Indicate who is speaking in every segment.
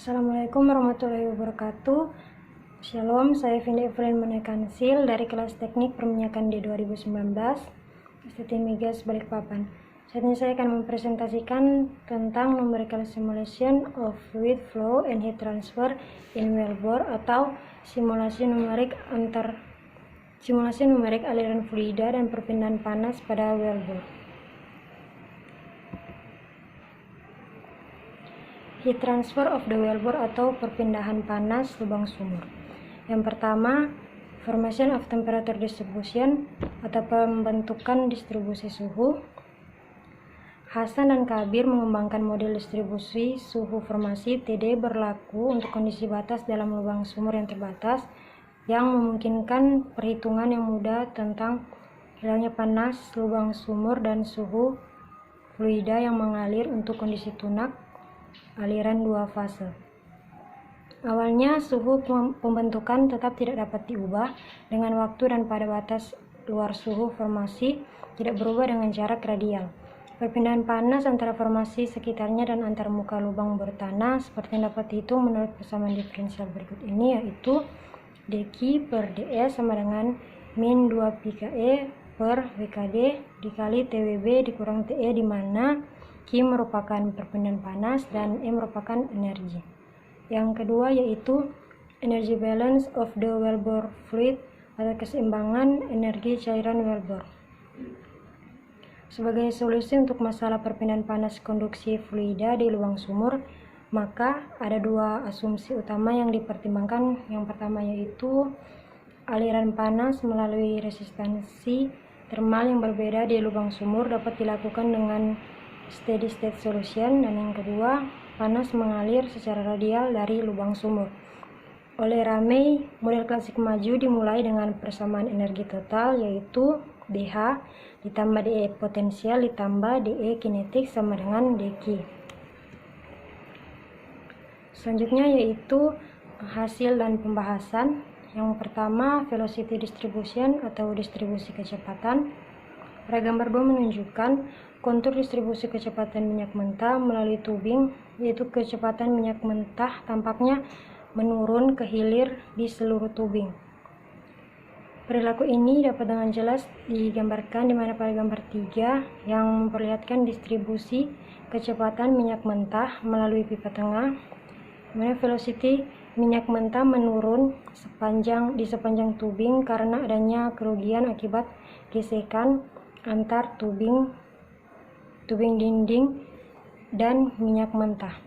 Speaker 1: Assalamualaikum warahmatullahi wabarakatuh. Shalom, saya Vindi Evelyn Menekansil dari kelas teknik perminyakan di 2019 STT Migas Balikpapan. Saat ini saya akan mempresentasikan tentang numerical simulation of fluid flow and heat transfer in wellbore atau simulasi numerik aliran fluida dan perpindahan panas pada wellbore. Heat transfer of the wellbore atau perpindahan panas lubang sumur. Yang pertama, formation of temperature distribution atau pembentukan distribusi suhu. Hasan dan Kabir mengembangkan model distribusi suhu formasi TD berlaku untuk kondisi batas dalam lubang sumur yang terbatas, yang memungkinkan perhitungan yang mudah tentang hilangnya panas lubang sumur dan suhu fluida yang mengalir untuk kondisi tunak aliran dua fase. Awalnya suhu pembentukan tetap tidak dapat diubah dengan waktu dan pada batas luar suhu formasi tidak berubah dengan jarak radial. Perpindahan panas antara formasi sekitarnya dan antar muka lubang bertanah seperti yang dapat dihitung menurut persamaan diferensial berikut ini, yaitu dq per dE sama dengan min 2 pKe per WKD dikali TWB dikurang TE, di mana Q merupakan perpindahan panas dan E merupakan energi. Yang kedua yaitu energy balance of the wellbore fluid atau keseimbangan energi cairan wellbore. Sebagai solusi untuk masalah perpindahan panas konduksi fluida di lubang sumur, maka ada dua asumsi utama yang dipertimbangkan. Yang pertama yaitu aliran panas melalui resistansi termal yang berbeda di lubang sumur dapat dilakukan dengan steady state solution, dan yang kedua, panas mengalir secara radial dari lubang sumur. Oleh Ramey, model klasik maju dimulai dengan persamaan energi total yaitu dH ditambah dE potensial ditambah dE kinetik sama dengan dQ. Selanjutnya yaitu hasil dan pembahasan. Yang pertama, velocity distribution atau distribusi kecepatan. Pada gambar 2 menunjukkan kontur distribusi kecepatan minyak mentah melalui tubing, yaitu kecepatan minyak mentah tampaknya menurun ke hilir di seluruh tubing. Perilaku ini dapat dengan jelas digambarkan di mana pada gambar 3 yang memperlihatkan distribusi kecepatan minyak mentah melalui pipa tengah, di mana velocity minyak mentah menurun di sepanjang tubing karena adanya kerugian akibat gesekan antar tubing dinding dan minyak mentah.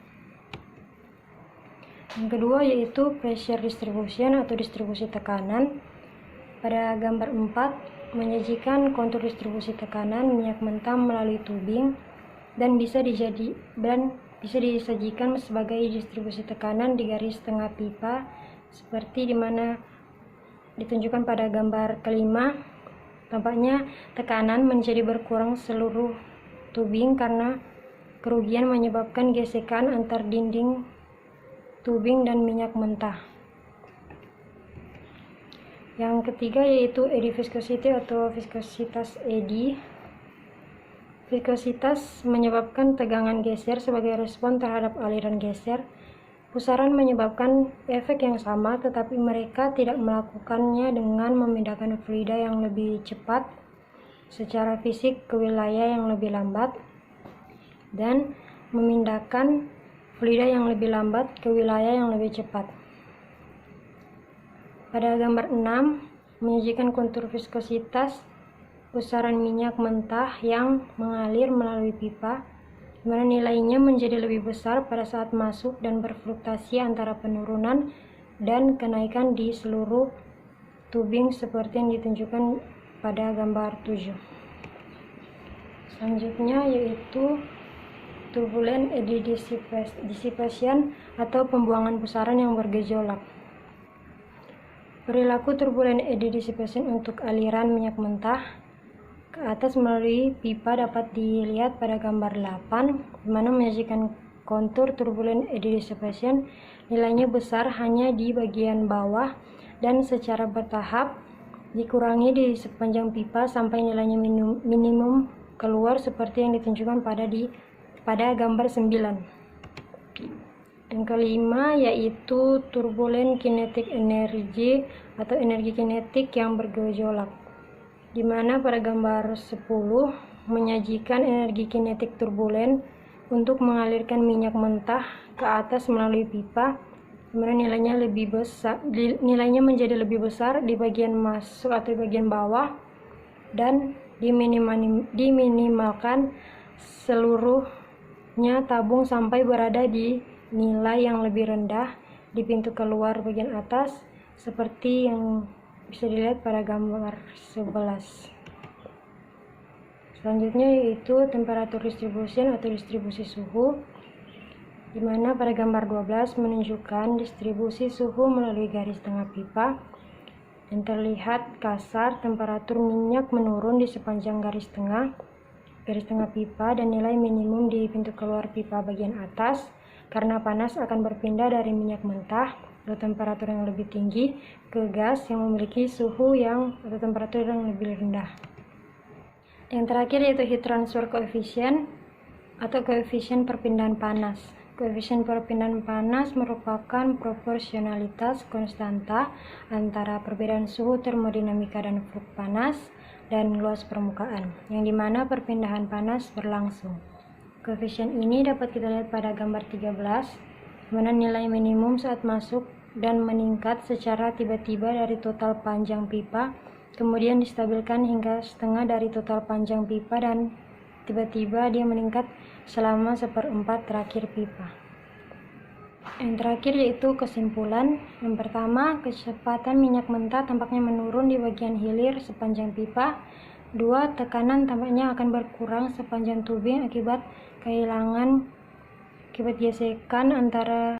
Speaker 1: Yang kedua yaitu pressure distribution atau distribusi tekanan. Pada gambar 4 menyajikan kontur distribusi tekanan minyak mentah melalui tubing dan bisa disajikan sebagai distribusi tekanan di garis tengah pipa seperti dimana ditunjukkan pada gambar kelima. Tampaknya tekanan menjadi berkurang seluruh tubing karena kerugian menyebabkan gesekan antar dinding tubing dan minyak mentah. Yang ketiga yaitu eddy viscosity atau viskositas eddy. Viskositas menyebabkan tegangan geser sebagai respon terhadap aliran geser. Pusaran menyebabkan efek yang sama, tetapi mereka tidak melakukannya dengan memindahkan fluida yang lebih cepat secara fisik ke wilayah yang lebih lambat dan memindahkan fluida yang lebih lambat ke wilayah yang lebih cepat. Pada gambar 6 menyajikan kontur viskositas pusaran minyak mentah yang mengalir melalui pipa, di mana nilainya menjadi lebih besar pada saat masuk dan berfluktuasi antara penurunan dan kenaikan di seluruh tubing seperti yang ditunjukkan pada gambar 7. Selanjutnya yaitu turbulent eddy dissipation atau pembuangan pusaran yang bergejolak. Perilaku turbulent eddy dissipation untuk aliran minyak mentah ke atas melalui pipa dapat dilihat pada gambar 8, di mana menyajikan kontur turbulent eddy dissipation nilainya besar hanya di bagian bawah dan secara bertahap dikurangi di sepanjang pipa sampai nilainya minimum keluar seperti yang ditunjukkan pada gambar 9. Yang kelima yaitu turbulent kinetic energy atau energi kinetik yang bergejolak, di mana pada gambar 10 menyajikan energi kinetik turbulen untuk mengalirkan minyak mentah ke atas melalui pipa, kemudian nilainya menjadi lebih besar di bagian masuk atau bagian bawah, dan diminimalkan seluruhnya tabung sampai berada di nilai yang lebih rendah di pintu keluar bagian atas, seperti yang bisa dilihat pada gambar 11. Selanjutnya yaitu temperatur distribution atau distribusi suhu, di mana pada gambar 12 menunjukkan distribusi suhu melalui garis tengah pipa. Dan terlihat kasar temperatur minyak menurun di sepanjang garis tengah pipa, dan nilai minimum di pintu keluar pipa bagian atas, karena panas akan berpindah dari minyak mentah atau temperatur yang lebih tinggi ke gas yang memiliki suhu atau temperatur yang lebih rendah. Yang terakhir yaitu heat transfer coefficient atau koefisien perpindahan panas. Koefisien perpindahan panas merupakan proporsionalitas konstanta antara perbedaan suhu termodinamika dan flux panas dan luas permukaan, yang dimana perpindahan panas berlangsung. Koefisien ini dapat kita lihat pada gambar 13, di mana nilai minimum saat masuk dan meningkat secara tiba-tiba dari total panjang pipa, kemudian distabilkan hingga setengah dari total panjang pipa, dan tiba-tiba dia meningkat selama 1/4 terakhir pipa. Yang terakhir yaitu kesimpulan. Yang pertama, kecepatan minyak mentah tampaknya menurun di bagian hilir sepanjang pipa. 2. Tekanan tampaknya akan berkurang sepanjang tubing akibat gesekan antara